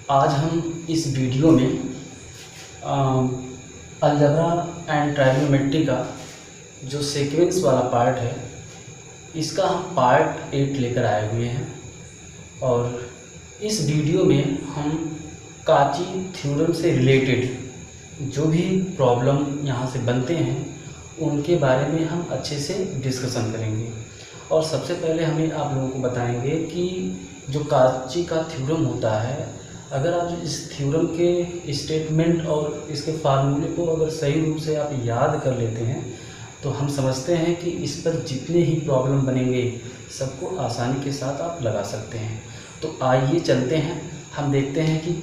आज हम इस वीडियो में अलजेब्रा एंड ट्राइगोनोमेट्री का जो सीक्वेंस वाला पार्ट है इसका हम पार्ट 8 लेकर आए हुए हैं। और इस वीडियो में हम काची थ्योरम से रिलेटेड जो भी प्रॉब्लम यहाँ से बनते हैं उनके बारे में हम अच्छे से डिस्कशन करेंगे। और सबसे पहले हमें आप लोगों को बताएंगे कि जो काची का थ्योरम होता है, अगर आप इस थ्योरम के स्टेटमेंट और इसके फार्मूले को अगर सही रूप से आप याद कर लेते हैं तो हम समझते हैं कि इस पर जितने ही प्रॉब्लम बनेंगे सबको आसानी के साथ आप लगा सकते हैं। तो आइए चलते हैं, हम देखते हैं कि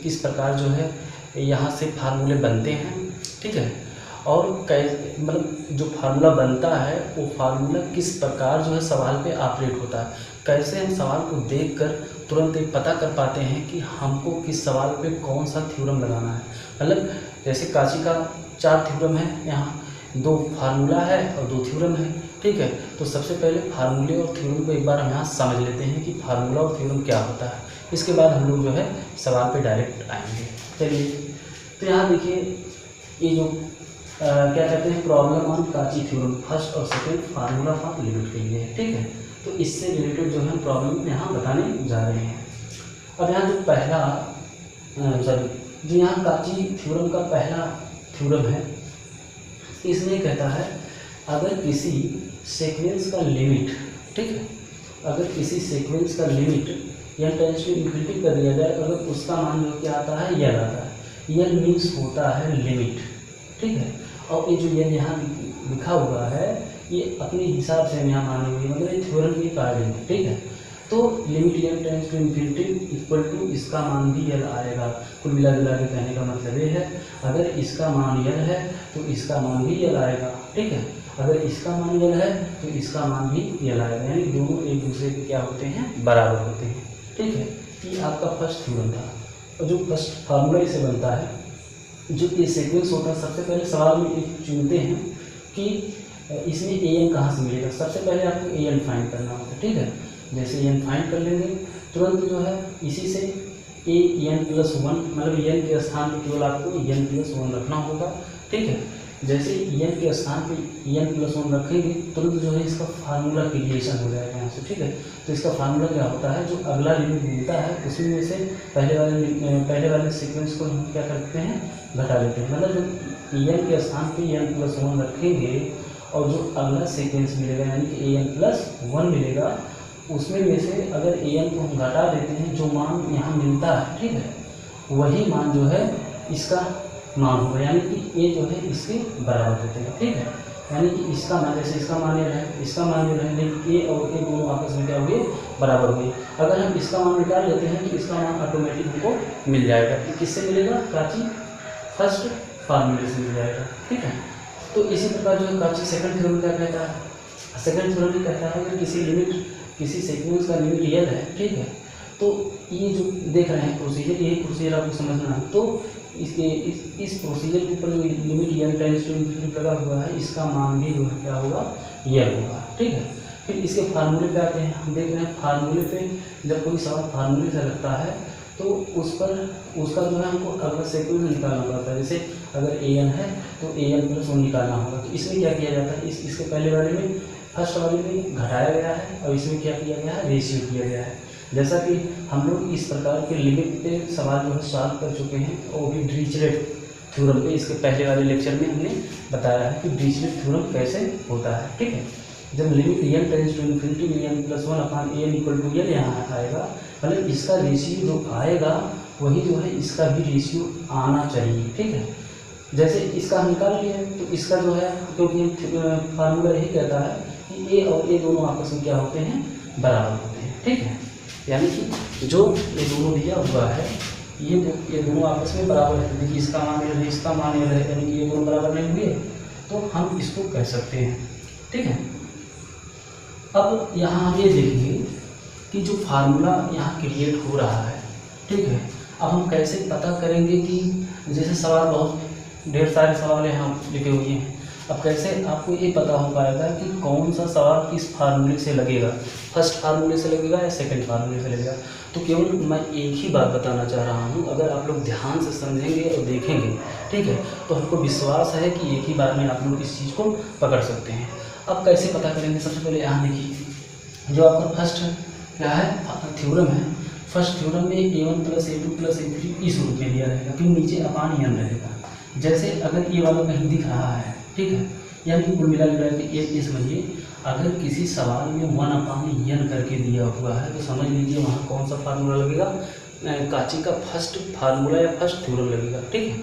किस प्रकार जो है यहाँ से फार्मूले बनते हैं, ठीक है। और मतलब जो फार्मूला बनता है वो फार्मूला किस प्रकार जो है सवाल पे ऑपरेट होता है, कैसे हम सवाल को देखकर तुरंत एक पता कर पाते हैं कि हमको किस सवाल पे कौन सा थ्योरम लगाना है। मतलब जैसे काची का 4 थ्योरम है, यहाँ 2 फार्मूला है और 2 थ्योरम है, ठीक है। तो सबसे पहले फार्मूले और थ्योरम को एक बार हम यहाँ समझ लेते हैं कि फार्मूला और थ्योरम क्या होता है। इसके बाद हम लोग जो है सवाल पे डायरेक्ट आएंगे। चलिए, तो यहाँ देखिए ये जो क्या कहते हैं प्रॉब्लम ऑन काची थ्योरम, फर्स्ट और सेकंड फार्मूला फॉर लिमिट के लिए, ठीक है। तो इससे रिलेटेड जो है प्रॉब्लम यहाँ बताने जा रहे हैं। अब यहाँ जो पहला जो यहाँ काची थ्योरम का पहला थ्योरम है, इसमें कहता है अगर किसी सीक्वेंस का लिमिट, ठीक है, अगर किसी सीक्वेंस का लिमिट या टेंड्स टू इन्फिनिटी कर दिया जाए, अगर उसका मान जो क्या आता है यल आता है। यल मीन्स होता है लिमिट, ठीक है। और ये जो यल यहाँ लिखा हुआ है ये अपने हिसाब से हम यहाँ माने हुए, मतलब ये थ्योरम की कार्य है, ठीक है। तो limit l tends to infinity equal to इसका मान भी यल आएगा। कुल मिला जुला के कहने का मतलब ये है अगर इसका मान यल है तो इसका मान भी यल आएगा, ठीक है। अगर इसका मान यल है तो इसका मान भी यल आएगा, यानी दोनों एक दूसरे के क्या होते हैं, बराबर होते हैं, ठीक है। ये आपका फर्स्ट थ्योरम था। और जो फर्स्ट फार्मूला इसे बनता है, जो ये सीक्वेंस होता है, सबसे पहले सवाल में एक चुनते हैं कि इसमें ए एन कहाँ से मिलेगा। सबसे पहले आपको ए एन फाइंड करना होता है, ठीक है। जैसे ए एन फाइंड कर लेंगे तुरंत जो है इसी से ए एन प्लस 1, मतलब एन के स्थान पर केवल आपको एन प्लस 1 रखना होगा, ठीक है। जैसे एन के स्थान पे एन प्लस 1 रखेंगे तुरंत जो है इसका फार्मूला क्रिएशन हो जाएगा यहाँ से, ठीक है। तो इसका फार्मूला क्या होता है, जो अगला लिमिट मिलता है उसमें से पहले वाले सीक्वेंस को हम क्या करते हैं, घटा लेते हैं। मतलब जब एन के स्थान पे एन प्लस 1 रखेंगे और जो अगला सीक्वेंस मिलेगा यानी कि एन प्लस 1 मिलेगा, उसमें में से अगर एन को हम घटा देते हैं जो मान यहाँ मिलता है, ठीक है, वही मान जो है इसका मान होगा, यानी कि ए जो है इसके बराबर होते हैं, ठीक है। यानी कि इसका मान, जैसे इसका मान ये रहे, इसका मान ये रहे, लेकिन ए और ए दोनों आपस में क्या हुए, बराबर हुए। अगर हम इसका मान निकाल लेते हैं तो इसका मान ऑटोमेटिक हमको मिल जाएगा। किससे मिलेगा, काची फर्स्ट फार्मूले से मिल जाएगा, ठीक है। तो इसी प्रकार जो है काची सेकंड थ्योरम क्या कहता है, सेकंड थ्योरम कहता है कि किसी सीक्वेंस का लिमिट यल है, ठीक है। तो ये जो देख रहे हैं प्रोसीजर, यही प्रोसीजर आपको समझना है। तो इसके इस प्रोसीजर के ऊपर जो limit l tends to infinity लगा हुआ है, इसका मान भी जो है क्या होगा, यल होगा, ठीक है। फिर इसके फार्मूले पे आते हैं, हम देख रहे हैं फार्मूले पे जब कोई सवाल फार्मूले से लगता है तो उस पर उसका जो है हमको अगला सीक्वेंस निकालना पड़ता है। जैसे अगर ए एन है तो ए एन प्लस 1 निकालना होगा। तो इसमें क्या किया जाता है, इसके पहले वाले में, फर्स्ट वाले में घटाया गया है और इसमें क्या किया गया है, रेशियो किया गया है। जैसा कि हम लोग इस प्रकार के लिमिट पे सवाल जो है सॉल्व कर चुके हैं, और भी डिरिचलेट थ्योरम पे इसके पहले वाले लेक्चर में हमने बताया है कि डिरिचलेट थ्योरम कैसे होता है, ठीक है। जब limit n tends to infinity n plus 1 upon n equal to n यहाँ आएगा, मतलब इसका रेशियो जो आएगा वही जो है इसका भी रेशियो आना चाहिए, ठीक है। जैसे इसका हम निकाल लिए तो इसका जो है, क्योंकि फार्मूला यही कहता है कि ए और ए दोनों आपस में क्या होते हैं, बराबर होते हैं, ठीक है। यानी कि जो ये दोनों दिया हुआ है ये दोनों आपस में बराबर है। देखिए इसका मान ये रहे, इसका मान ये रहे, यानी कि ये दोनों बराबर नहीं हुए, तो हम इसको कह सकते हैं, ठीक है। अब यहाँ हम ये देखेंगे कि जो फार्मूला यहाँ क्रिएट हो रहा है, ठीक है। अब हम कैसे पता करेंगे कि जैसे सवाल बहुत ढेर सारे सवाल यहाँ लिखे हुए हैं, अब कैसे आपको ये पता हो पाएगा कि कौन सा सवाल किस फार्मूले से लगेगा, फर्स्ट फार्मूले से लगेगा या सेकंड फार्मूले से लगेगा। तो केवल मैं एक ही बात बताना चाह रहा हूँ, अगर आप लोग ध्यान से समझेंगे और देखेंगे, ठीक है, तो हमको विश्वास है कि एक ही बार में आप लोग इस चीज़ को पकड़ सकते हैं। अब कैसे पता करेंगे, सबसे पहले यहाँ देखिए, जो आपका फर्स्ट क्या है थ्योरम है, फर्स्ट थ्योरम में A1 + A2 + A3 इस रूप में दिया रहेगा, फिर नीचे अपान n रहेगा। जैसे अगर ये वाला कहीं दिख रहा है, ठीक है, यानी कुल मिला के ये समझिए, अगर किसी सवाल में 1/n करके दिया हुआ है तो समझ लीजिए वहाँ कौन सा फार्मूला लगेगा, काची का फर्स्ट फार्मूला या फर्स्ट थ्योरम लगेगा, ठीक है।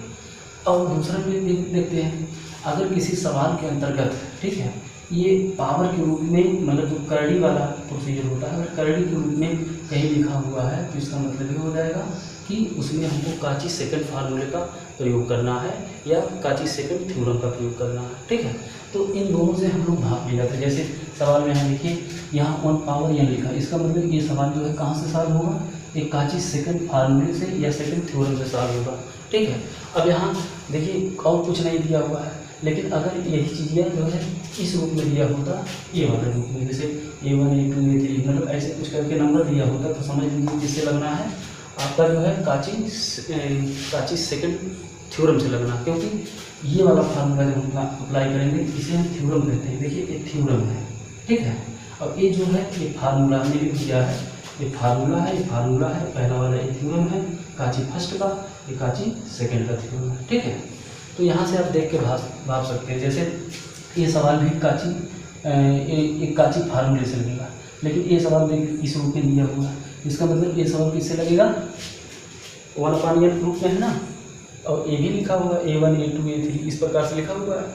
और दूसरा में देखते हैं, अगर किसी सवाल के अंतर्गत, ठीक है, ये पावर के रूप में, मतलब जो करड़ी वाला प्रोसीजर होता है, अगर करड़ी के रूप में कहीं लिखा हुआ है तो इसका मतलब ये हो जाएगा कि उसमें हमको काची सेकंड फार्मूले का प्रयोग करना है या काची सेकंड थ्योरम का प्रयोग करना है, ठीक है। तो इन दोनों से हम लोग भाग ले जाते हैं। जैसे सवाल में यहाँ देखिए, यहाँ 1/n लिखा, इसका मतलब ये सवाल जो है कहाँ से सॉल्व होगा, एक काची सेकंड फार्मूले से या सेकंड थ्योरम से सॉल्व होगा, ठीक है। अब यहाँ देखिए और कुछ नहीं दिया हुआ है, लेकिन अगर यही चीज़ें जो है इस रूप में दिया होता, ये वाले रूप में, जैसे A1 A2 A3, मतलब ऐसे कुछ करके नंबर दिया होता, तो समझ लीजिए किससे लगना है, आपका जो है काची सेकंड थ्योरम से लगना, क्योंकि ये वाला फार्मूला जब हम अप्लाई करेंगे इसे हम थ्योरम कहते हैं। देखिए ये थ्योरम है, ठीक है। अब ये जो है ये फार्मूला हमने लिख दिया है, ये फार्मूला है, ये फार्मूला है, पहला वाला ये थ्योरम है काची फर्स्ट का, ये काची सेकंड का थ्योरम है, ठीक है। तो यहाँ से आप देख के भाप सकते हैं। जैसे ये सवाल भी काची एक काची फार्मूले से लगेगा, लेकिन ये सवाल देखिए इस रूप में दिया हुआ है, इसका मतलब ये सवाल किससे लगेगा, 1/n रूप में है ना, और ये भी लिखा हुआ है A1 A2 A3 इस प्रकार से लिखा हुआ है,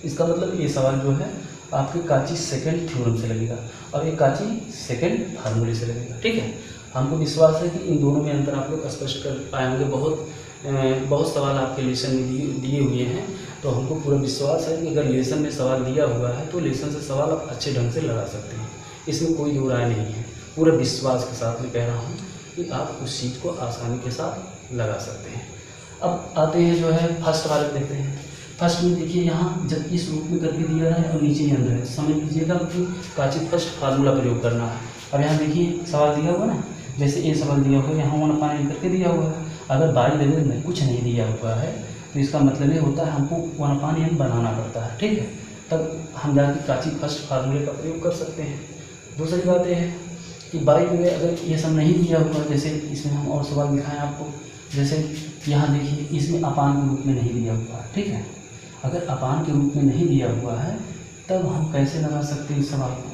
इसका मतलब ये सवाल जो है आपके काची सेकंड थ्योरम से लगेगा और ये काची सेकंड फार्मूले से लगेगा, ठीक है। हमको विश्वास है कि इन दोनों में अंतर आप लोग स्पष्ट कर पाएंगे। बहुत सवाल आपके लेसन में दिए हुए हैं, तो हमको पूरा विश्वास है कि अगर लेसन में सवाल दिया हुआ है तो लेसन से सवाल आप अच्छे ढंग से लगा सकते हैं, इसमें कोई दो राय नहीं है। पूरे विश्वास के साथ मैं कह रहा हूँ कि आप उस चीज़ को आसानी के साथ लगा सकते हैं। अब आते हैं जो है फर्स्ट वाले देखते हैं। फर्स्ट में देखिए यहाँ जब इस रूप में करके दिया है और नीचे अंदर है, समझ लीजिएगा कि काची फर्स्ट फार्मूला प्रयोग करना है। अब यहाँ देखिए सवाल दिया हुआ ना, जैसे ये सवाल दिया हुआ है, यहाँ 1/n करके दिया हुआ है। अगर बाई द वे में कुछ नहीं दिया हुआ है तो इसका मतलब ये होता है हमको 1/n बनाना पड़ता है, ठीक है, तब हम जाके काची फर्स्ट फार्मूले का प्रयोग कर सकते हैं। दूसरी बात यह है कि बाई द वे अगर ये सब नहीं दिया हुआ, जैसे इसमें हम और सवाल दिखाएं आपको, जैसे यहाँ देखिए इसमें अपान के रूप में नहीं दिया हुआ है, ठीक है। अगर अपान के रूप में नहीं दिया हुआ है तब हम कैसे लगा सकते हैं इस सवाल को,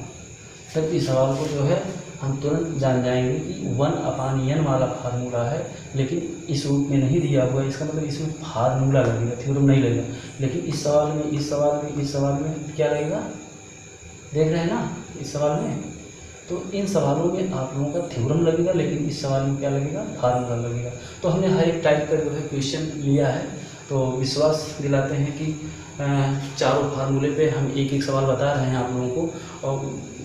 तब इस सवाल को जो है हम तुरंत जान जाएंगे कि 1/n वाला फार्मूला है, लेकिन इस रूप में नहीं दिया हुआ है, इसका मतलब इसमें फार्मूला लगेगा, थ्योरम नहीं लगेगा। लेकिन इस सवाल में इस सवाल में क्या लगेगा, देख रहे हैं ना, इस सवाल में तो इन सवालों में आप लोगों का थ्योरम लगेगा, लेकिन इस सवाल में क्या लगेगा, फार्मूला लगेगा। तो हमने हर एक टाइप का जो है क्वेश्चन लिया है, तो विश्वास दिलाते हैं कि चारों फार्मूले पे हम एक एक सवाल बता रहे हैं आप लोगों को,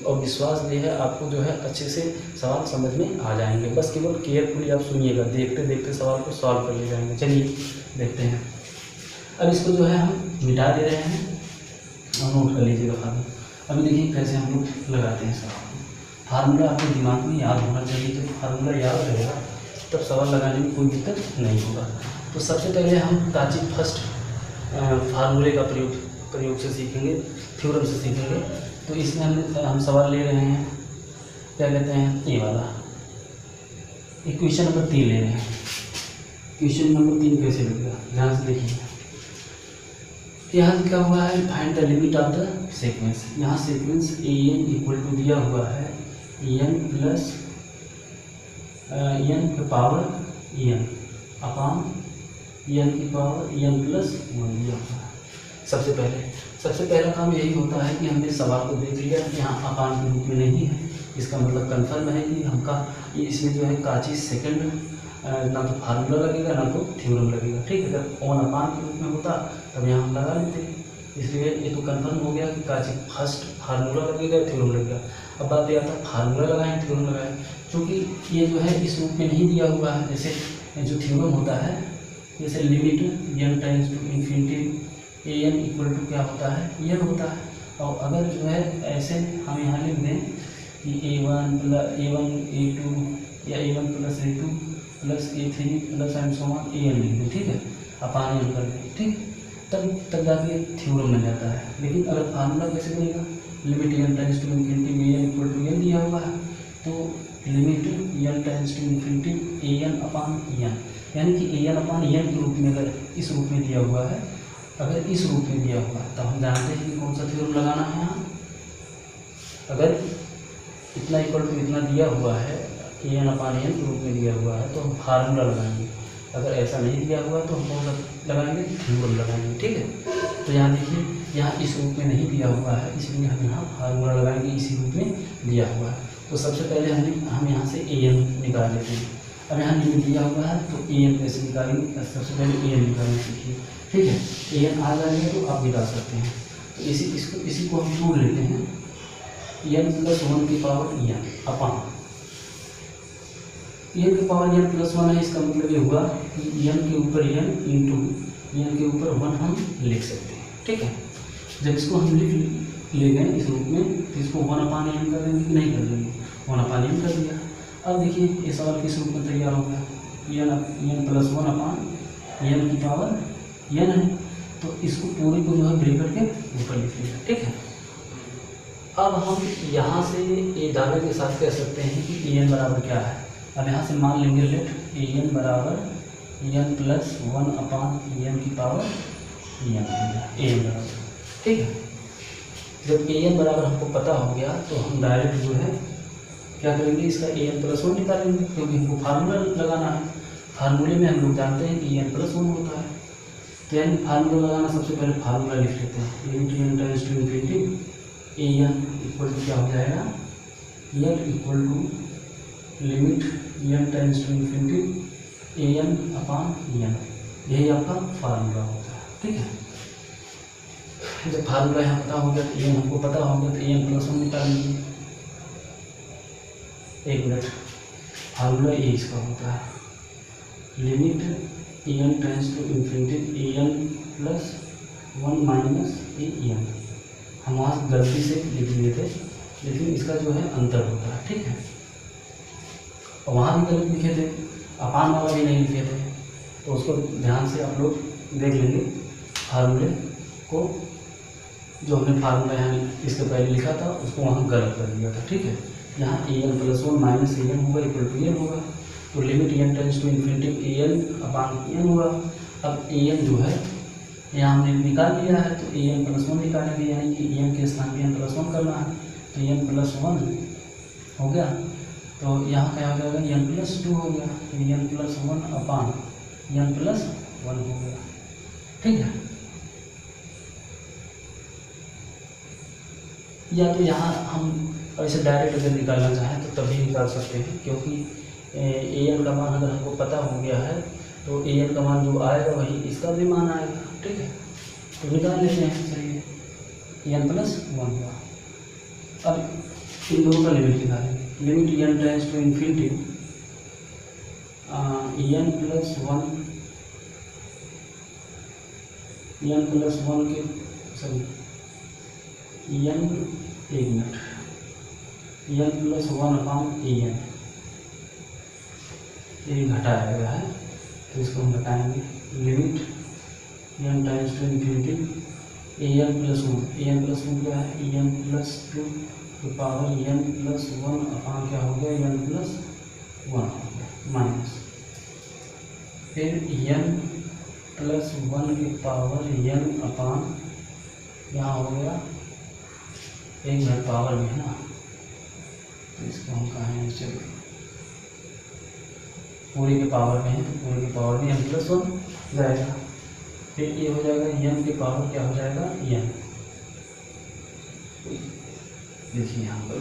और विश्वास ये है आपको जो है अच्छे से सवाल समझ में आ जाएंगे। बस केवल केयरफुली आप सुनिएगा, देखते देखते सवाल को सॉल्व कर ले जाएंगे। चलिए देखते हैं। अब इसको जो है हम मिटा दे रहे हैं और नोट कर लीजिएगा फार्मूला। अभी देखिए कैसे हम लोग लगाते हैं सवाल। फार्मूला आपके दिमाग में याद होना चाहिए, जब फार्मूला याद रहेगा तब सवाल लगाने में कोई दिक्कत नहीं होगा। तो सबसे पहले हम काची फर्स्ट फार्मूले का प्रयोग से सीखेंगे, थ्योरम से सीखेंगे। तो इसमें हम सवाल ले रहे हैं, क्या कहते हैं, ये वाला क्वेश्चन नंबर 3 ले रहे हैं। क्वेश्चन नंबर 3 कैसे लगेगा, ध्यान से देखिए। यहाँ लिखा हुआ है find the limit of the sequence. यहाँ सीक्वेंस an = दिया हुआ है n + n की पावर n अपान n की पावर n + 1 दिया हुआ है। सबसे पहला काम यही होता है कि हमने सवाल को देख लिया कि यहाँ अपान के रूप में नहीं है, इसका मतलब कंफर्म है कि हमका इसमें जो है काची सेकंड ना तो फार्मूला लगेगा ना तो थ्योरम लगेगा, ठीक है। अगर 1/n के रूप में होता तब यहाँ हम लगा लेते, इसलिए ये तो कंफर्म हो गया कि काची फर्स्ट फार्मूला लगेगा, थ्योरम लगेगा। अब बात यह आता फार्मूला लगाएं थ्योरम लगाएं, क्योंकि ये जो है इस रूप में नहीं दिया हुआ है। जैसे जो थ्योरम होता है, जैसे limit n →∞ a n equal to क्या होता है, एन होता है। और अगर जो है ऐसे हम यहाँ लिख दें कि A1 A2 या A1 + A2 + A3 + and so on an लिख दें, ठीक है, अपान एन कर दें, ठीक, तब जाके थ्योरम बन जाता है। लेकिन अगर फार्मूला कैसे बनेगा, limit n tends to infinity n equal to n दिया हुआ है, तो limit n tends to infinity a n upon n, यानी कि ए एन अपान एन के रूप में, अगर इस रूप में दिया हुआ है, अगर इस रूप में दिया हुआ है, तो हम जानते हैं कि कौन सा थ्योरम लगाना है यहाँ। अगर इतना इक्वल टू इतना दिया हुआ है, ए एन अपान एन के रूप में दिया हुआ है, तो हम फार्मूला लगाएंगे। अगर ऐसा नहीं दिया हुआ है तो हम कौन सा लगाएंगे, थ्योरम लगाएंगे, ठीक है। तो यहाँ देखिए, यहाँ इस रूप में नहीं दिया हुआ है, इसलिए हम यहाँ फार्मूला लगाएंगे, इसी रूप में दिया हुआ है। तो सबसे पहले हम यहाँ से ए एन निकाल लेते हैं। अब यहाँ लिमिट दिया हुआ है तो ए एन कैसे निकालेंगे, सबसे पहले ए एन निकालना सीखिए, ठीक है। ए एन आ जाएंगे तो आप निकाल सकते हैं। तो इसी को हम जोड़ लेते हैं, एन + 1 की पावर एन अपान एन की पावर एन + 1 है। इसका मतलब ये हुआ कि एन के ऊपर एन इंटू एन के ऊपर 1 हम लिख सकते हैं, ठीक है। जब इसको हम लिख ले गए इस रूप में, तो इसको 1 अपान एन कर देंगे कि नहीं कर देंगे, 1 अपान एन कर दिया। अब देखिए ये सवाल किस रूप में तैयार हो गया, एन + 1 अपान एन की पावर एन है, तो इसको पूरी को जो है ब्रैकेट के ऊपर लिख लिया, ठीक है। अब हम यहाँ से ये दावे के साथ कह सकते हैं कि ए एन बराबर क्या है। अब यहाँ से मान लेंगे लेट ए एन बराबर एन + 1 अपान एन की पावर एन बराबर, ठीक है। जब ए एन बराबर हमको पता हो गया तो हम डायरेक्ट जो है क्या करेंगे, इसका ए एन + 1 निकालेंगे, क्योंकि हमको फार्मूला लगाना है। फार्मूले में हम लोग जानते हैं कि एन + 1 होता है, तो यानी फार्मूला लगाना, सबसे पहले फार्मूला लिख लेते हैं। Limit n tends to infinity a n equal to क्या हो जाएगा, n equal to limit n tends to infinity a n upon n, यही आपका फार्मूला होता है, ठीक है। जब फार्मूला यहाँ पता हो गया तो एन हमको पता हो गया, तो एन + 1 निकालेंगे। एक मिनट, फार्मूला ए इसका होता है, limit n tends to infinity a n + 1 - a n. हम वहाँ गलती से लिख लिए थे, लेकिन इसका जो है अंतर होता है, ठीक है। और वहाँ भी गलत लिखे थे, अपान वाला भी नहीं लिखे थे, तो उसको ध्यान से आप लोग देख लेंगे फार्मूले को। जो हमने फार्मूला यहाँ इसके पहले लिखा था उसको वहाँ गलत कर दिया था, ठीक है। यहाँ ए एन + 1 - ए एन होगा इक्वल टू एन होगा, तो limit n tends to infinity a n upon n होगा। अब ए एन जो है यहाँ हमने निकाल लिया है, तो ए एन + 1 निकालेंगे, यानी कि एन के स्थान पे एन + 1 करना है, तो एन + 1 हो गया। तो यहाँ क्या हो जाएगा, एन + 2 हो गया, तो एन + 1 अपान एन + 1 हो गया, ठीक है। या तो यहाँ हम ऐसे डायरेक्ट अगर निकालना चाहें तो तभी निकाल सकते हैं, क्योंकि ए एन का मान अगर हमको पता हो गया है तो ए एन का मान जो आएगा वही इसका भी मान आएगा, ठीक है। तो निकाल लेते हैं, चलिए एन + 1 हुआ। अब इन दोनों का लिमिट निकालेंगे, limit n tends to infinity n + 1 के सॉरी एन, एक minute, n + 1 upon a n, ये घटाया गया है तो इसको हम घटाएंगे। Limit n tends to infinity a n + 1 क्या है, ए एन + 2 की पावर एन + 1 अपान क्या हो गया, एन + 1 हो गया माइनस, फिर एन + 1 की पावर एन अपान यहाँ हो गया, एक मिनट पावर में है ना, तो इसको हम कहें चलिए पूरी के पावर में है, तो पूरी के पावर में एन + 1 जाएगा, फिर ये हो जाएगा एन की पावर क्या हो जाएगा, एन, देखिए यहाँ पर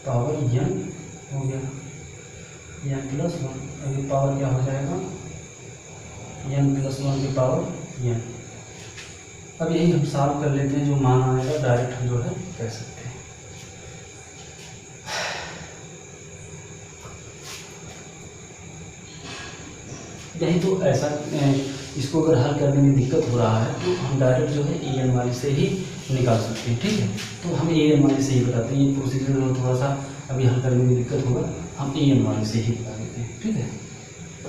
पावर एन हो गया, एन + 1, अभी पावर क्या हो जाएगा, एन + 1 की पावर एन। अब यही हम सॉल्व कर लेते हैं, जो मान आएगा डायरेक्ट हम जो है कह सकते हैं। यही तो ऐसा इसको अगर हल करने में दिक्कत हो रहा है तो हम डायरेक्ट जो है ए एन वाले से ही निकाल सकते हैं, ठीक है। तो हम ए एन वाले से ही बताते हैं, ये प्रोसीजर में थोड़ा सा अभी हल करने में दिक्कत होगा, हम ए एन वाले से ही बता देते हैं, ठीक है।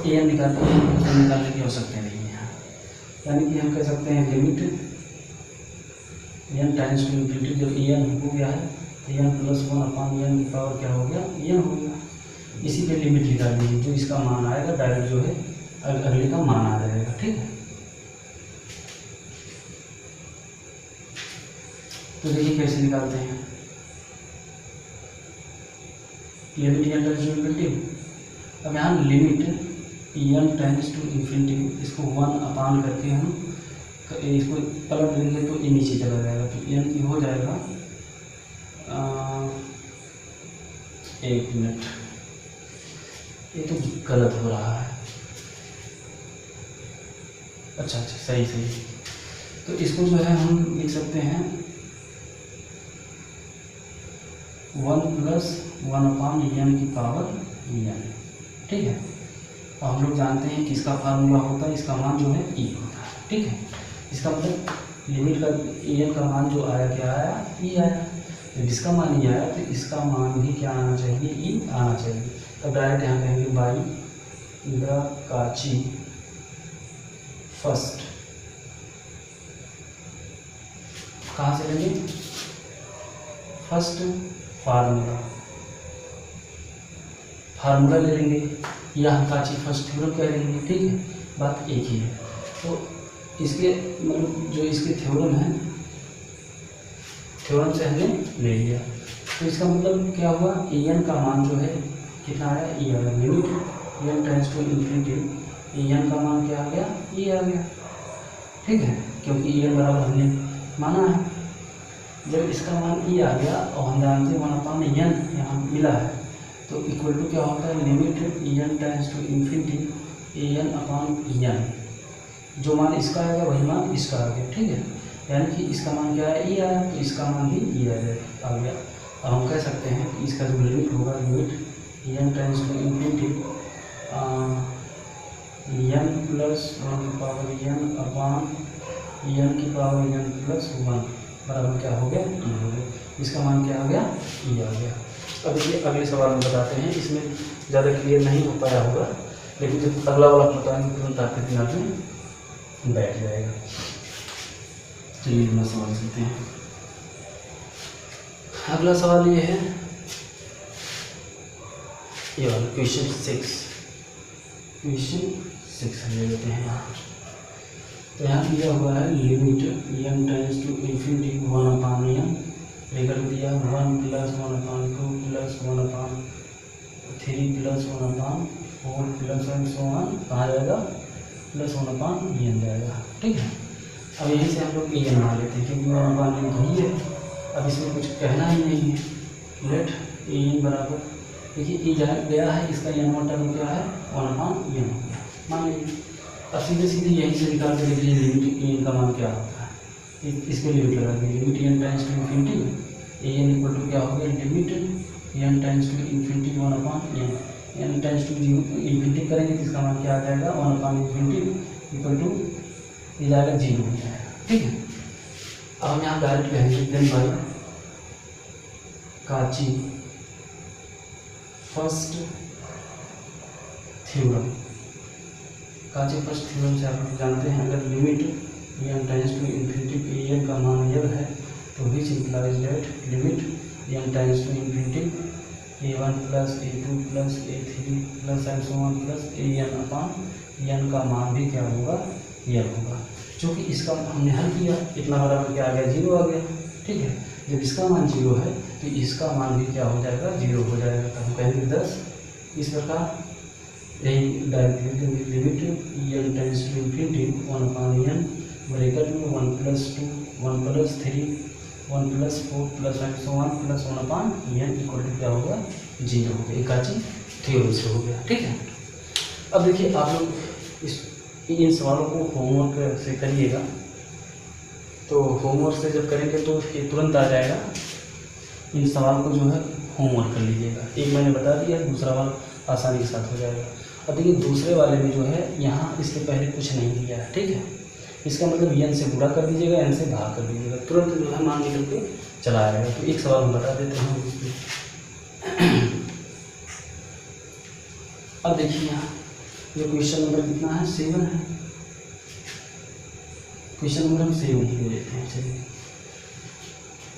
ए एन निकालने की आवश्यकता नहीं है, यानी कि हम कह सकते हैं limit n times to infinity, जब ए एन हो गया है तो एन प्लस 1 अपॉन एन की पावर क्या हो गया, एन हो गया। इसी पे लिमिट निकाल दीजिए, जो इसका मान आएगा डायरेक्ट जो है अगले का मान आ जाएगा, ठीक है। तो देखिए कैसे निकालते हैं, limit n times to infinity. अब यहाँ limit n times to infinity, इसको 1 अपान करके हम इसको पलट देंगे तो ये नीचे चला जाएगा, तो एन की हो जाएगा 1 मिनट, ये तो गलत हो रहा है। अच्छा सही। तो इसको जो है हम लिख सकते हैं 1 प्लस 1 अपान एन की पावर एन, ठीक है। और हम लोग जानते हैं कि इसका फार्मूला होता है, इसका मान जो है ई होता है, ठीक है। इसका मतलब लिमिट का एन का मान जो आया क्या आया, ई आया। जब इसका मान ई आया तो इसका मान भी क्या आना चाहिए, ई आना चाहिए। तब डायरेक्ट यहाँ कहेंगे बाई द काची फर्स्ट, कहाँ से लेंगे, फर्स्ट फार्मूला ले लेंगे, या हम काची फर्स्ट थ्योरम कह लेंगे, ठीक है, बात एक ही है। तो इसके मतलब जो इसके थ्योरम है, थ्योरम से हमने ले लिया, तो इसका मतलब क्या हुआ, ए एन का मान जो है कितना आया, ई आ गया। Limit n tends to infinity, a n का मान क्या आ गया, ई आ गया, ठीक है, क्योंकि ए एन बराबर हमने माना है। जब इसका मान ई आ गया और हम जानते हैं 1 अपान एन यहाँ मिला है, तो इक्वल टू क्या होता है, limit n tends to infinity a n upon n, जो मान इसका आएगा वही मान इसका आ गया, ठीक है। यानी कि इसका मान क्या है, ई आया, तो इसका मान भी ई आ गया। अब हम कह सकते हैं कि इसका जो लिमिट होगा, limit n tends to infinity n plus 1 की पावर एन अपान एन की पावर एन प्लस 1 बराबर क्या हो गया, ई हो गया। इसका मान क्या आ गया, ई आ गया। अब देखिए अगले सवाल में बताते हैं, इसमें ज़्यादा क्लियर नहीं हो पाया होगा, लेकिन जब अगला वाला बताएंगे तुरंत आपके दिमाग में बैठ जाएगा। चलिए अगला सवाल चलते हैं। अगला सवाल ये है, ये वाला क्वेश्चन 6 ले लेते हैं यहाँ। तो यहाँ दिया हुआ है limit n tends to infinity 1 upon n, लेकर दिया 1 plus 1 upon 2 plus 1 upon 3 plus 1 upon 4 plus and so on, कहाँ जाएगा, प्लस 1 अपान एन जाएगा, ठीक है। अब यहीं से हम लोग ए एन मान लेते हैं, क्योंकि 1 अपान एन वही है, अब इसमें कुछ कहना ही नहीं है। लेट ए एन बराबर, देखिए ए गया है, इसका एन वाला टर्म क्या है, 1 अपान एन हो गया, मान लीजिए। अब सीधे यहीं से निकाल के देख लीजिए लिमिट ए एन का मान क्या होता है, इसके लिमिट लगा दीजिए, limit n tends to infinity a n equal to क्या हो गया, limit n tends to infinity 1 upon n, n tends to infinity करेंगे तो इसका मान क्या आ जाएगा, 1 अपान इन्फिनिटी इक्वल टू ये जाएगा 0 हो जाएगा, ठीक है। अब हम यहाँ डायरेक्ट कहेंगे then by Cauchy first theorem, Cauchy first theorem से आप लोग जानते हैं, अगर limit n tends to infinity पे एन का मान यह है तो which implies that limit n tends to infinity a1 plus a2 plus a3 plus and so on plus an upon n का मान भी क्या होगा, यह होगा। चूँकि इसका हमने हल किया, इतना बराबर क्या आ गया, 0 आ गया, ठीक है। जब इसका मान 0 है तो इसका मान भी क्या हो जाएगा, 0 हो जाएगा। तो हम कहेंगे 10, इस प्रकार यही direct limit n tends to infinity 1 upon n bracket में 1 plus 2 1 plus 3 1 plus 4 plus and so on plus 1 upon n equal to क्या होगा, 0 हो गया। काची थ्योरम से हो गया, ठीक है। अब देखिए आप लोग इन सवालों को होमवर्क से करिएगा, तो होमवर्क से जब करेंगे तो ये तुरंत आ जाएगा। इन सवाल को जो है होमवर्क कर लीजिएगा, एक मैंने बता दिया, दूसरा वाला आसानी के साथ हो जाएगा। अब देखिए दूसरे वाले में जो है यहाँ इसके पहले कुछ नहीं दिया है, ठीक है। इसका मतलब n से गुणा कर दीजिएगा, n से भाग कर दीजिएगा, तुरंत जो है मान निकल के चला आएगा। तो एक सवाल हम बता देते हैं इसमें। अब देखिए यहाँ ये क्वेश्चन नंबर कितना है, 7 है। क्वेश्चन नंबर हम 7 ही ले लेते हैं। चलिए,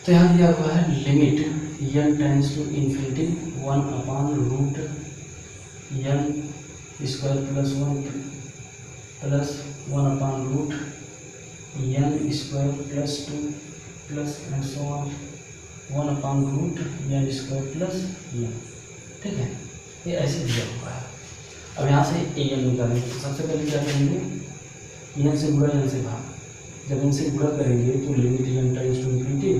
तो यहाँ दिया हुआ है limit n tends to infinity 1/√n² + 1 plus 1/√n² + 2 plus and so on 1/√n² + n, ठीक है। ये ऐसे दिया हुआ है। अब यहाँ से an निकालेंगे तो सबसे पहले क्या करेंगे, n से गुणा n से भाग। जब n से गुणा करेंगे तो limit n tends to infinity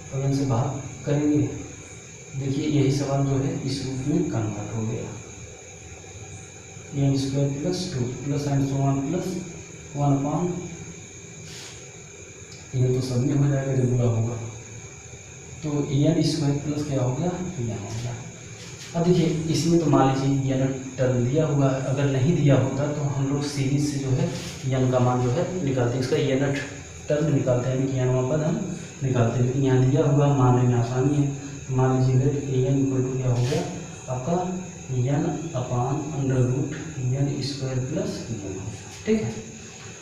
और n से भाग करेंगे। देखिए यही सवाल जो है इस रूप में कन्वर्ट हो गया, n² + 2 plus and so on plus 1/, ये तो सब में हो जाएगा जब गुणा होगा। तो n² प्लस क्या हो गया, n हो गया। अब देखिए इसमें तो मान लीजिए n टर्म दिया हुआ है, अगर नहीं दिया होता तो हम लोग सीरीज से जो है n का मान जो है निकालते हैं, इसका n टर्म निकालते हैं, यानी कि n पद हम निकालते हैं। लेकिन यहाँ दिया हुआ मानने में आसानी है, तो मान लीजिए an = क्या हो गया आपका n/√n² + n, ठीक है।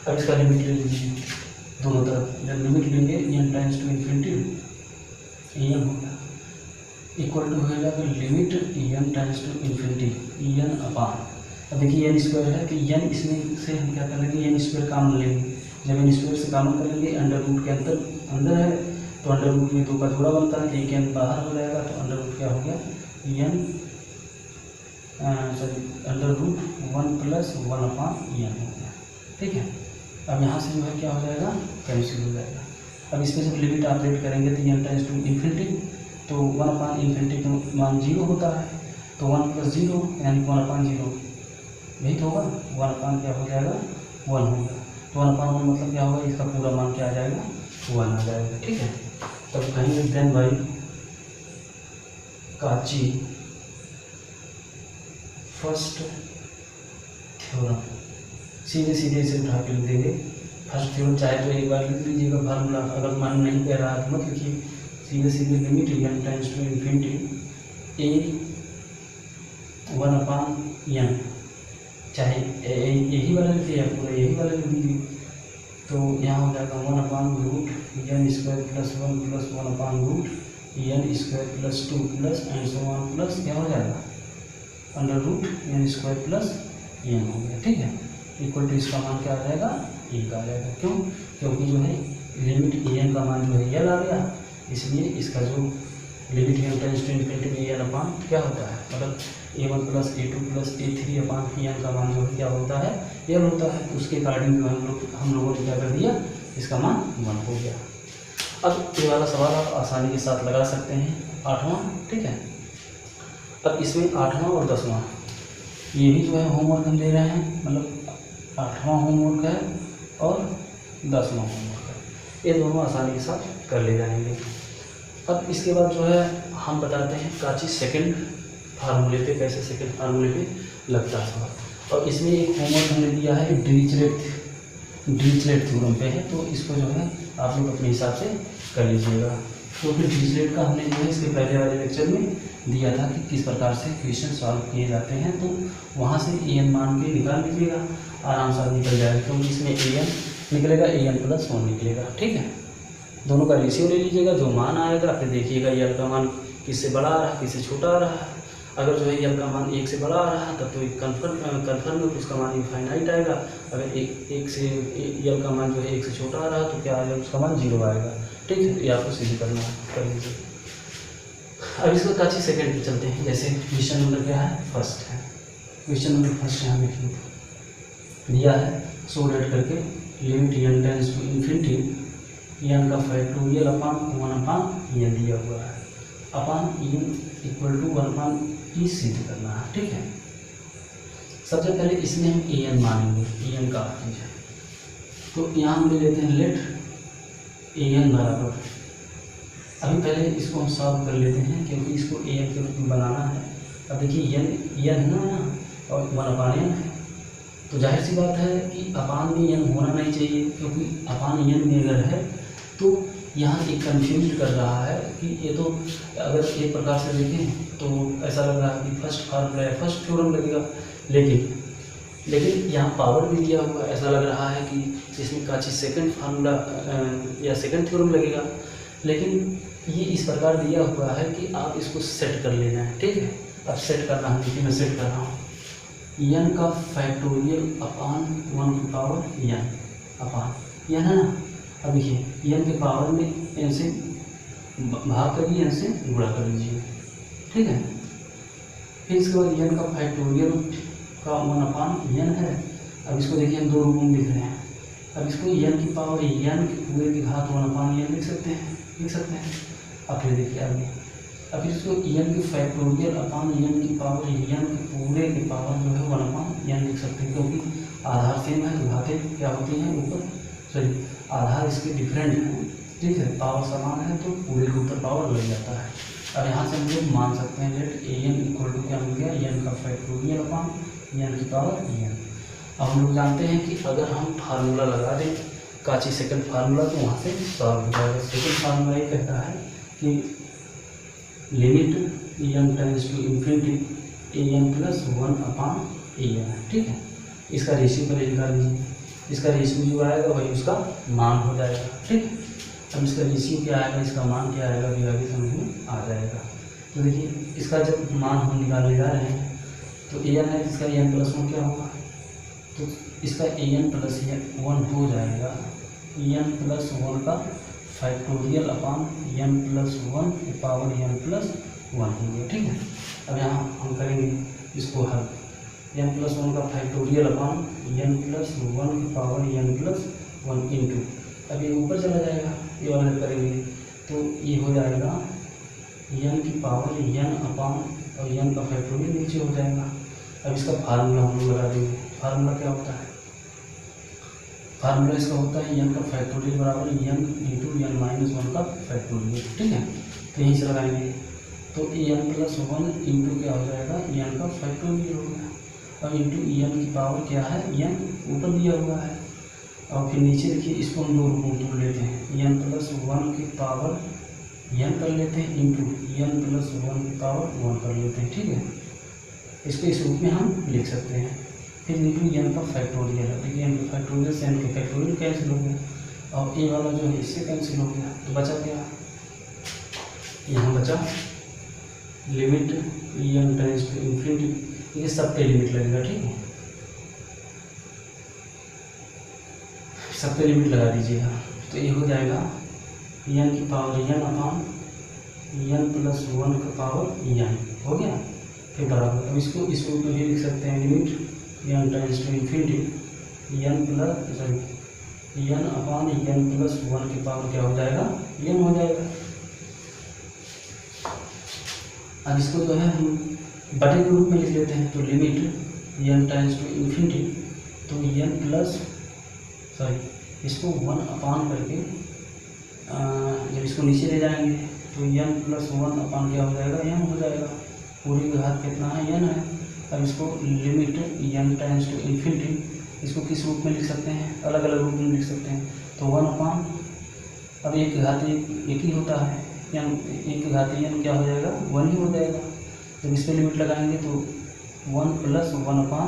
अब इसका लिमिट ले लीजिए दोनों तरफ, जब लिमिट लेंगे n tends to infinity n हो गया, इक्वल टू हो जाएगा limit n tends to infinity n/। अब देखिए n² है तो n इसमें से हम क्या कर लेंगे, n² कॉमन लेंगे। जब n² से कॉमन करेंगे अंडर रूट के अंदर है तो अंडर रूट में 2 का जोड़ा बनता है, एक n बाहर हो जाएगा तो अंडर रूट क्या हो गया √1 + 1/n हो गया, ठीक है। अब यहाँ से जो है क्या हो जाएगा, कैंसिल हो जाएगा। अब इसमें जब लिमिट ऑपरेट करेंगे तो n टेंड्स टू इन्फिनिटी, तो 1/∞ का मान 0 होता है, तो 1 + 0 यानी 1/0, यही तो होगा। 1 क्या हो जाएगा, 1 होगा। तो 1/1 मतलब क्या होगा, इसका पूरा मान क्या आ जाएगा, 1 आ जाएगा, ठीक है। तब कहेंगे then by Cauchy first theorem, सीधे सीधे इसे उठा के लिख देंगे फर्स्ट थ्योरम। चाहे तो एक बार लिख लीजिएगा फार्मूला, अगर मान नहीं कह रहा है तो मत लिखिए, सीधे सीधे limit n tends to infinity a1/n, चाहे यही वाला लिखिए या पूरा यही वाला लिख दीजिए। तो यहाँ हो जाएगा 1/√n² + 1 plus 1/√n² + 2 plus and so on plus क्या हो जाएगा अंडर√n² + n हो गया, ठीक है। इक्वल टू इसका मान क्या आ जाएगा, 1 आ जाएगा। क्यों, क्योंकि जो है लिमिट an का मान जो है n आ गया, इसलिए इसका जो limit n tends to infinity में n क्या होता है, मतलब a1 + a2 + a3/n का मान जो है क्या होता है, n होता है। उसके अकॉर्डिंग जो हम लोगों ने क्या कर दिया, इसका मान 1 हो गया। अब ये वाला सवाल आप आसानी के साथ लगा सकते हैं, 8वां, ठीक है। अब इसमें 8वां और 10वां ये भी जो है होमवर्क हम दे रहे हैं, मतलब 8वां होमवर्क है और 10वां होमवर्क है, ये दोनों आसानी के साथ कर ले जाएंगे। अब इसके बाद जो है हम बताते हैं काची सेकंड फार्मूले पे, कैसे सेकंड फार्मूले पे लगता है सवाल। और इसमें एक होमवर्क हमने दिया है डिरिचलेट थ्योरम पे है, तो इसको जो है आप लोग अपने हिसाब से कर लीजिएगा। तो फिर डिरिचलेट का हमने जो है इसके पहले वाले लेक्चर में दिया था कि किस प्रकार से क्वेश्चन सॉल्व किए जाते हैं, तो वहाँ से an मान के निकाल लीजिएगा, आराम से निकल जाएगा। क्योंकि इसमें an निकलेगा, an + 1 निकलेगा, ठीक है। दोनों का रेशियो ले लीजिएगा, जो मान आएगा फिर देखिएगा n का मान किससे बड़ा आ रहा है किससे छोटा आ रहा है। अगर जो है n का मान 1 से बड़ा आ रहा है तब तो एक कन्फर्म में उसका मान इनफाइनाइट आएगा। अगर एक से n का मान जो है 1 से छोटा आ रहा है तो क्या आएगा, उसका मान 0 आएगा, ठीक है। ये आपको सीधे करना है, कर लीजिए। अब इसको काची सेकंड पे चलते हैं। जैसे क्वेश्चन नंबर क्या है, फर्स्ट है। क्वेश्चन नंबर फर्स्ट यहाँ देखिए दिया है, सो लेट करके limit n tends to infinity n का फैक्टोरियल / 1/n दिया हुआ है, अपन n = 1/e सिद्ध करना है, ठीक है। सबसे पहले इसमें हम an मानेंगे, an का अर्थ है, तो यहाँ हम ले लेते हैं लेट an बराबर, अभी पहले इसको हम सॉल्व कर लेते हैं क्योंकि इसको an के रूप में बनाना है। अब देखिए n है ना, और 1 अपान n है। तो जाहिर सी बात है कि अपान में n होना नहीं चाहिए, क्योंकि अपान n में अगर है तो यहाँ एक कन्फ्यूज कर रहा है कि ये तो अगर एक प्रकार से देखें तो ऐसा लग रहा है कि फर्स्ट फार्मूला या फर्स्ट थ्योरम लगेगा, लेकिन यहाँ पावर भी दिया हुआ, ऐसा लग रहा है कि इसमें काची सेकंड फार्मूला या सेकंड थ्योरम लगेगा। लेकिन ये इस प्रकार दिया हुआ है कि आप इसको सेट कर लेना है, ठीक है। अब सेट करना है, देखिए मैं सेट कर रहा हूँ, n का फैक्टोरियल अपान 1 की पावर n अपान n है ना। अब देखिए n के पावर में n से भाग करिए, n से गुणा कर लीजिए, ठीक है। फिर इसके बाद n का फैक्टोरियल का 1 अपान n है। अब इसको देखिए हम दो रूपों में लिख रहे हैं। अब इसको n की पावर n के पूरे की घात 1 अपान n लिख सकते हैं। अब फिर देखिए आगे, अब इसको n की फैक्टोरियल अपान n की पावर n के पूरे की पावर जो है 1 अपान n लिख सकते हैं, क्योंकि आधार सेम है तो घातें क्या होती हैं ऊपर, सॉरी आधार इसके डिफरेंट है, ठीक है। पावर समान है तो पूरे के ऊपर पावर लग जाता है। अब यहाँ से हम लोग मान सकते हैं लेट an इक्वल टू क्या मिल गया, n का फैक्टोरियल अपान n की पावर n। अब हम लोग जानते हैं कि अगर हम फार्मूला लगा दें काची सेकंड फार्मूला तो वहाँ से सॉल्व हो जाएगा। सेकंड फार्मूला ये कहता है कि limit n tends to infinity an plus 1 upon an, ठीक है। इसका रेशियो पहले निकाल लीजिए, इसका रेशियो जो आएगा वही उसका मान हो जाएगा, ठीक है। अब इसका रेशियो क्या आएगा, इसका मान क्या आएगा, फिर आगे समझ में आ जाएगा। तो देखिए इसका जब मान हम निकालने जा रहे हैं तो an है, इसका n प्लस 1 क्या होगा, तो इसका an प्लस 1 हो जाएगा n प्लस 1 का फैक्टोरियल अपान n प्लस 1 की पावर n प्लस 1 होगा, ठीक है। अब यहाँ हम करेंगे इसको हल, n प्लस 1 का फैक्टोरियल अपान n प्लस 1 की पावर n प्लस 1 इंटू, अब ये ऊपर चला जाएगा, ये वाला करेंगे तो ये हो जाएगा n की पावर n अपान और n का फैक्टोरियल नीचे हो जाएगा। अब इसका फार्मूला हम लोग लगा देंगे। फार्मूला क्या होता है, फार्मूला इसका होता है n का फैक्टोरियल बराबर n इंटू n माइनस 1 का फैक्टोरियल, ठीक है। तो यहीं से लगाएंगे तो n प्लस 1 इंटू क्या हो जाएगा, n का फैक्टोरियल हो गया, और इंटू n की पावर क्या है, n ऊपर दिया हुआ है। और फिर नीचे देखिए इसको हम दो रूपों में तोड़ लेते हैं, n प्लस 1 की पावर n कर लेते हैं इंटू n प्लस 1 की पावर 1 कर लेते हैं, ठीक है। इसको इस रूप में हम लिख सकते हैं। फिर इंटू n का फैक्टोरियल है, देखिए n का फैक्टोरियल से n का फैक्टोरियल कैंसिल हो गया और a वाला जो है इससे कैंसिल हो गया, तो बचा क्या, यहाँ बचा limit n tends to infinity, ये सब पे लिमिट लगेगा, ठीक है। सब पे लिमिट लगा दीजिएगा तो ये हो जाएगा n की power n upon n plus 1 का पावर n हो गया। फिर बराबर, अब इसको इस रूप में भी लिख सकते हैं, limit n tends to infinity n plus sorry n upon n plus 1 की पावर क्या हो जाएगा, n हो जाएगा। अब इसको जो है हम बटे के रूप में लिख लेते हैं, तो limit n tends to infinity, तो n प्लस सॉरी इसको 1 अपान करके जब इसको नीचे ले जाएंगे तो n प्लस 1 अपान क्या हो जाएगा, n हो जाएगा। पूरी की घात कितना है, n है। अब इसको limit n tends to infinity, इसको किस रूप में लिख सकते हैं, अलग अलग रूप में लिख सकते हैं, तो 1 अपान, अब एक की घात एक ही होता है, n एक की घात n क्या हो जाएगा, 1 ही हो जाएगा। जब इस पर लिमिट लगाएंगे तो 1 प्लस 1 अपान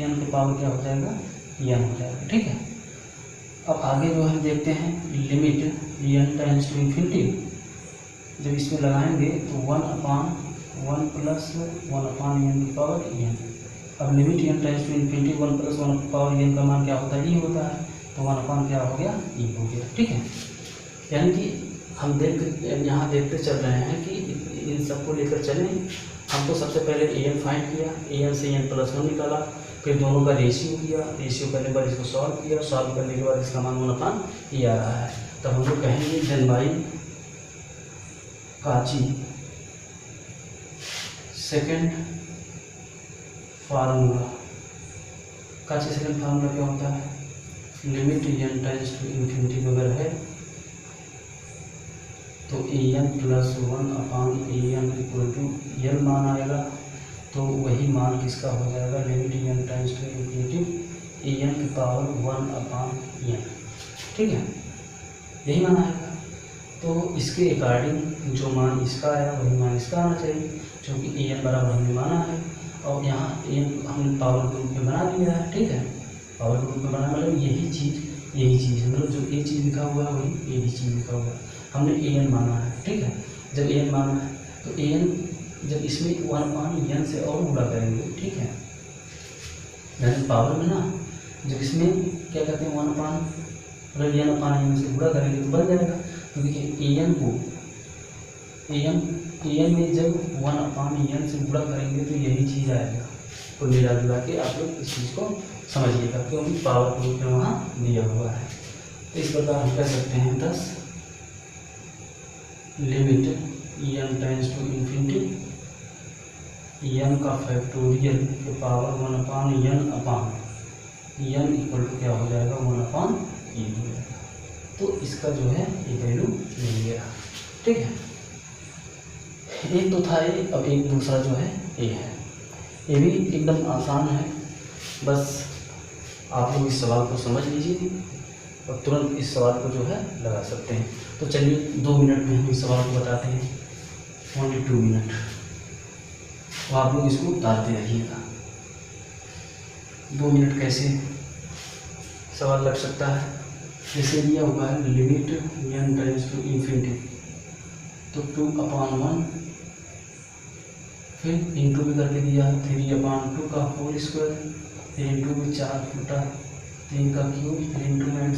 n की पावर क्या हो जाएगा, n हो जाएगा, ठीक है। अब आगे जो हम देखते हैं limit n tends to infinity, जब इसमें लगाएंगे तो 1 अपान 1 प्लस 1 अपान n की पावर n। अब limit n tends to infinity 1 plus 1 की पावर n का मान क्या होता है, e होता है, तो 1 अपान क्या हो गया, e हो गया, ठीक है। यानी कि हम यहाँ देखते चल रहे हैं कि इन सबको लेकर चलें। हमको सबसे पहले an फाइंड किया, an से n प्लस 1 निकाला, फिर दोनों का रेशियो किया, रेशियो करने के बाद इसको सॉल्व किया, सॉल्व करने के बाद इसका मान 1 अपान e आ रहा है। तब हम लोग कहेंगे then by Cauchy second formula. Cauchy second formula क्या होता है, limit n tends to infinity अगर है तो an plus 1 upon an equal to n मान आएगा, तो तो वही मान किसका हो जाएगा, limit n times to infinity n की पावर 1/n, ठीक है, यही मान आएगा। तो इसके अकॉर्डिंग जो मान इसका आया वही मान इसका आना चाहिए, क्योंकि एन बराबर हमने माना है और यहाँ एन हमने पावर के रूप में बना दिया है, ठीक है, पावर के रूप में बना मतलब यही चीज़ मतलब जो ए चीज़ लिखा हुआ है वही ए भी चीज़ लिखा हुआ है, हमने एन माना है, ठीक है। जब एन माना है तो एन जब इसमें 1/n से और गुणा करेंगे, ठीक है, यानी पावर में ना जब इसमें क्या कहते हैं 1/n से गुणा करेंगे तो बन जाएगा। तो देखिए एन में जब 1/n से गुणा करेंगे तो यही चीज़ आएगा। तो मिला जुला के आप लोग इस चीज़ को समझिएगा, क्योंकि पावर के रूप में वहाँ दिया हुआ है। तो इस प्रकार हम कह सकते हैं 10 limit n tends to infinity n का फैक्टोरियल के power 1/n upon n equal to क्या हो जाएगा 1/e हो जाएगा। तो इसका जो है ये वैल्यू मिल गया, ठीक है। एक तो था ये, अब एक दूसरा जो है ये है, ये भी एकदम आसान है, बस आप लोग इस सवाल को समझ लीजिए और तुरंत इस सवाल को जो है लगा सकते हैं। तो चलिए 2 मिनट में हम इस सवाल को बताते हैं, ओनली 2 मिनट, तो आप लोग इसको उतारते रहिएगा। 2 मिनट कैसे सवाल लग सकता है, जैसे दिया हुआ है limit n tends to infinity, तो 2/1 फिर इंटू भी करके दिया है 3/2 का होल स्क्वायर, फिर इंटू में 4/3 का क्यूब, फिर इंटू में एन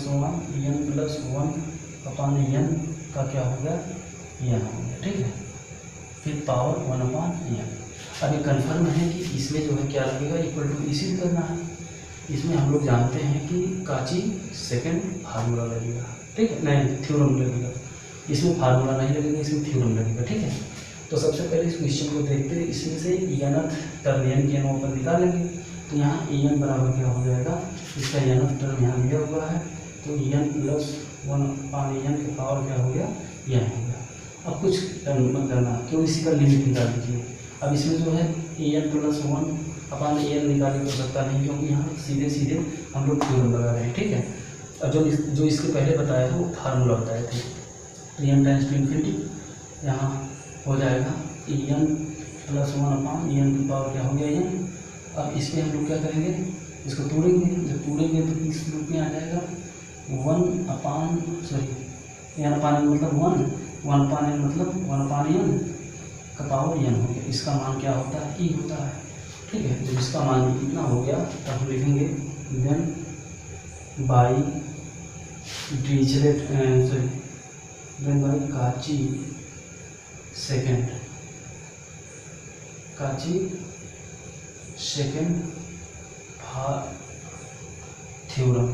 प्लस 1/n का क्या हो गया एन हो गया, ठीक है, फिर पावर 1/n। अब ये कन्फर्म है कि इसमें जो है क्या लगेगा इक्वल टू इसी करना है। इसमें हम लोग जानते हैं कि काची सेकंड फार्मूला लगेगा, ठीक है, नहीं थ्योरम लगेगा, इसमें फार्मूला नहीं लगेगा, इसमें थ्योरम लगेगा, ठीक है। तो सबसे पहले इस क्वेश्चन को देखते हैं, इसमें से nth टर्म एन की एन पर निकालेंगे। तो यहाँ एन बराबर क्या हो जाएगा, इसका nth टर्म यहाँ दिया हुआ है, तो n प्लस 1/n की पावर क्या हो गया n हो गया। अब कुछ मत करना, क्यों इसी का लिमिट निकाल दीजिए। अब इसमें जो है एन प्लस 1/n निकाले तो सकता नहीं, क्योंकि यहाँ सीधे हम लोग थ्योरम लगा रहे हैं, ठीक है। अब जो इसके पहले बताया था वो फार्मूला बताए थे, एन टेंड्स टू इन्फिनिटी यहाँ हो जाएगा एन प्लस 1/n की पावर क्या हो गया एन। अब इसमें हम लोग क्या करेंगे, इसको तोड़ेंगे, जब तोड़ेंगे तो इस रूप में आ जाएगा 1/n मतलब 1/n मतलब 1/n का पावर n हो गया। इसका मान क्या होता है e होता है, ठीक है। जब इसका मान इतना हो गया तब हम लिखेंगे then by Dirichlet then by Cauchy second theorem,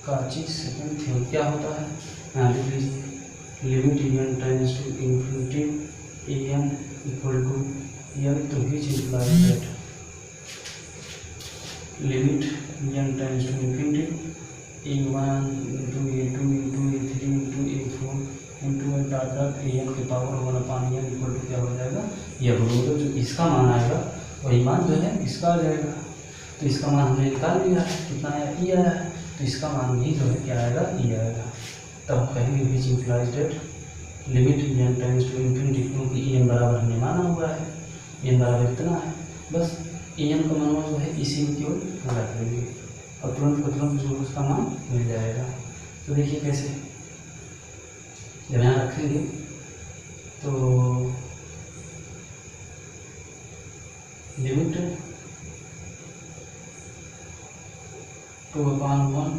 Cauchy second theorem क्या होता है, यहाँ लिख लीजिए limit n tends to infinity n equal to n, तो which implies that limit n tends to infinity a1 into a2 into a3 into a4 into n के power 1/n equal to क्या हो जाएगा यह बराबर, जो इसका मान आएगा वही मान जो है इसका आ जाएगा। तो इसका मान हमने निकाल लिया है, कितना आया ई आया है, तो इसका मान भी जो है क्या आएगा ई आएगा। तब हम कहेंगे which implies that limit n tends to infinity, क्योंकि एन बराबर हमने माना हुआ है, एन बराबर इतना है, बस एन का मान जो है इसी में केवल रख देंगे और तुरंत जो उसका मान मिल जाएगा। तो देखिए कैसे, जब यहाँ रखेंगे तो लिमिट 2/1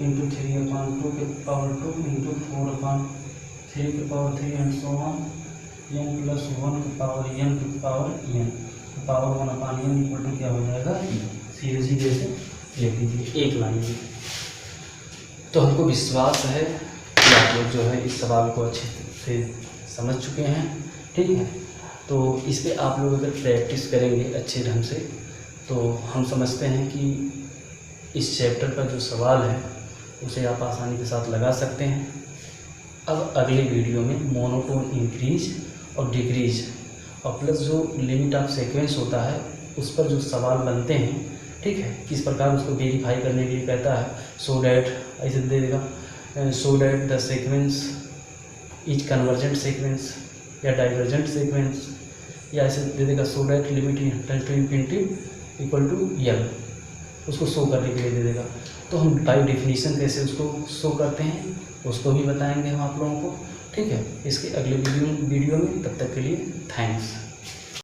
इंटू 3/2 के पावर 2 इंटू 4/3 के power 3 and so on n plus 1 के power n power 1/n equal to क्या हो जाएगा सीधे से लिख दीजिए एक लाइन में। तो हमको विश्वास है कि आप लोग जो है इस सवाल को अच्छे से समझ चुके हैं, ठीक है। तो इस पर आप लोग अगर प्रैक्टिस करेंगे अच्छे ढंग से तो हम समझते हैं कि इस चैप्टर का जो सवाल है उसे आप आसानी के साथ लगा सकते हैं। अब अगले वीडियो में मोनोटोन इंक्रीज और डिक्रीज और प्लस जो लिमिट ऑफ सीक्वेंस होता है उस पर जो सवाल बनते हैं, ठीक है, किस प्रकार उसको वेरीफाई करने के लिए कहता है, सो डैट ऐसे दे देगा, so that the sequence is convergent sequence या डाइवर्जेंट सीक्वेंस, या ऐसे दे देगा so that limit to infinity equal to l, उसको शो करने के लिए दे देगा। तो हम बाय डेफिनेशन कैसे उसको शो करते हैं उसको भी बताएंगे हम आप लोगों को, ठीक है, इसके अगले वीडियो में। तब तक के लिए थैंक्स।